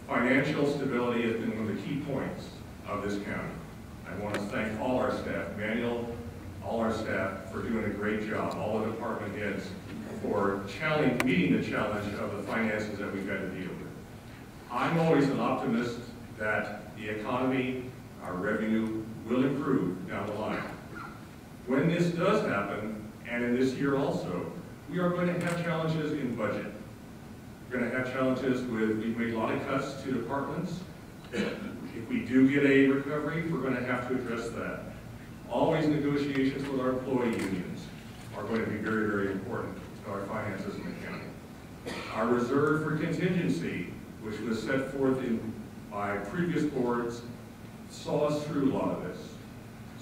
Financial stability has been one of the key points of this county. I want to thank all our staff, Manuel, all our staff for doing a great job, all the department heads for meeting the challenge of the finances that we've got to deal with. I'm always an optimist that the economy, our revenue, will improve down the line. When this does happen, and in this year also, we are going to have challenges in budget. We're going to have challenges with, we've made a lot of cuts to departments. If we do get a recovery, we're going to have to address that. Always negotiations with our employee unions are going to be very, very important to our finances in the county. Our reserve for contingency, which was set forth by previous boards, saw us through a lot of this.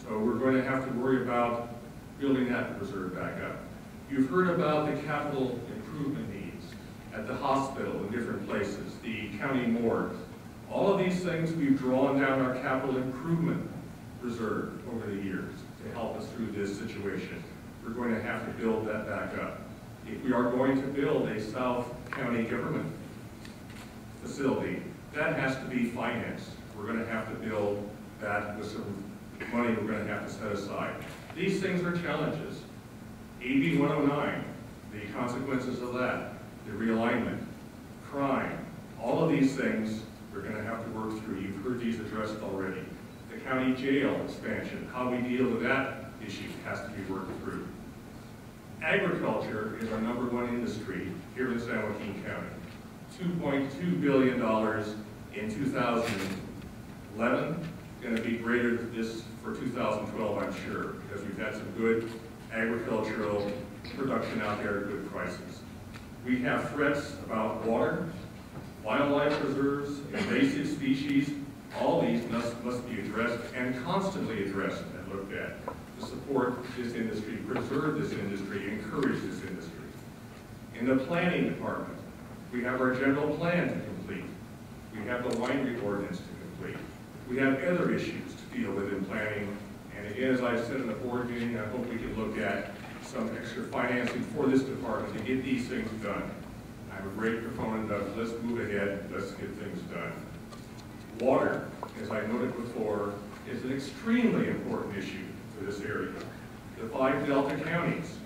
So we're going to have to worry about building that reserve back up. You've heard about the capital improvement needs at the hospital and different places, the county morgue. All of these things, we've drawn down our capital improvement reserve over the years to help us through this situation. We're going to have to build that back up. If we are going to build a South County government facility, that has to be financed. We're going to have to build that with some money we're going to have to set aside. These things are challenges. AB 109, the consequences of that, the realignment, crime, all of these things we're going to have to work through. You've heard these addressed already. The county jail expansion, how we deal with that issue has to be worked through. Agriculture is our #1 industry here in San Joaquin County. $2.2 billion in 2011, going to be greater than this for 2012, I'm sure, because we've had some good agricultural production out there at good prices. We have threats about water, wildlife reserves, invasive species. All these must be addressed and constantly addressed and looked at to support this industry, preserve this industry, encourage this industry. In the planning department, we have our general plan to complete. We have the winery ordinance to complete. We have other issues to deal with in planning. And again, as I said in the board meeting, I hope we can look at some extra financing for this department to get these things done. I'm a great proponent of let's move ahead, let's get things done. Water, as I noted before, is an extremely important issue for this area. The 5 Delta counties,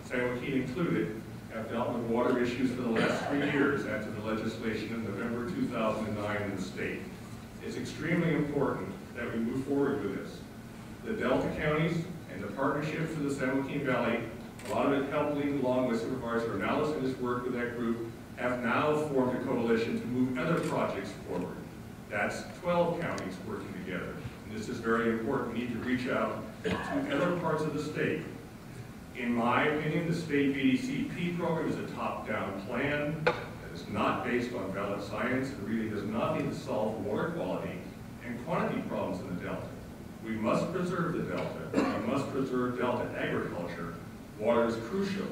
San Joaquin included, have dealt with water issues for the last 3 years after the legislation in November 2009 in the state. It's extremely important that we move forward with this. The Delta counties and the Partnership for the San Joaquin Valley, a lot of it helped lead along with Supervisor Analysis and his work with that group, have now formed a coalition to move other projects forward. That's 12 counties working together. And this is very important. We need to reach out to other parts of the state. In my opinion, the state BDCP program is a top-down plan that is not based on valid science and really does not need to solve water quality and quantity problems in the Delta. We must preserve the Delta. We must preserve Delta agriculture. Water is crucial.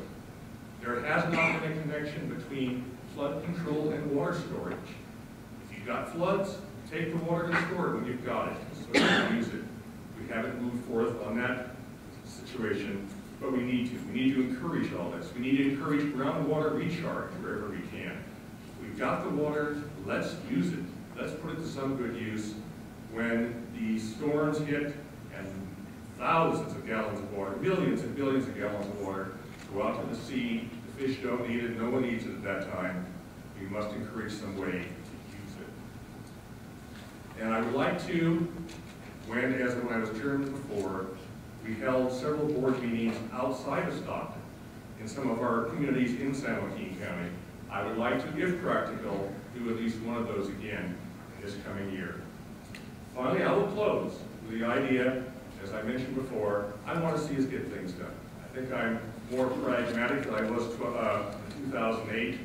There has not been a connection between flood control and water storage. If you've got floods, take the water and store it when you've got it, so you can use it. We haven't moved forth on that situation, but we need to. We need to encourage all this. We need to encourage groundwater recharge wherever we can. We've got the water, let's use it. Let's put it to some good use. When the storms hit and thousands of gallons of water, millions and billions of gallons of water go out to the sea, the fish don't need it, no one needs it at that time, we must encourage some way to use it. And I would like to, when I was chairman before, we held several board meetings outside of Stockton in some of our communities in San Joaquin County. I would like to, if practical, do at least one of those again in this coming year. Finally, I will close with the idea, as I mentioned before, I want to see us get things done. I think I'm more pragmatic than I was in 2008,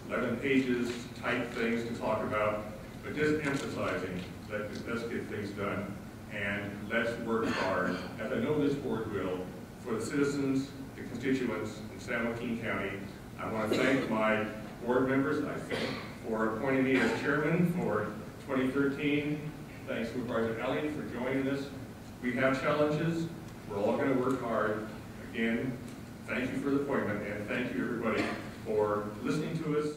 11 pages, type things to talk about, but just emphasizing that let's get things done and let's work hard, as I know this board will, for the citizens, the constituents in San Joaquin County. I want to thank my board members, I think, for appointing me as chairman for 2013. Thanks, Supervisor Elliott, for joining us. We have challenges. We're all going to work hard. Again, thank you for the appointment, and thank you, everybody, for listening to us.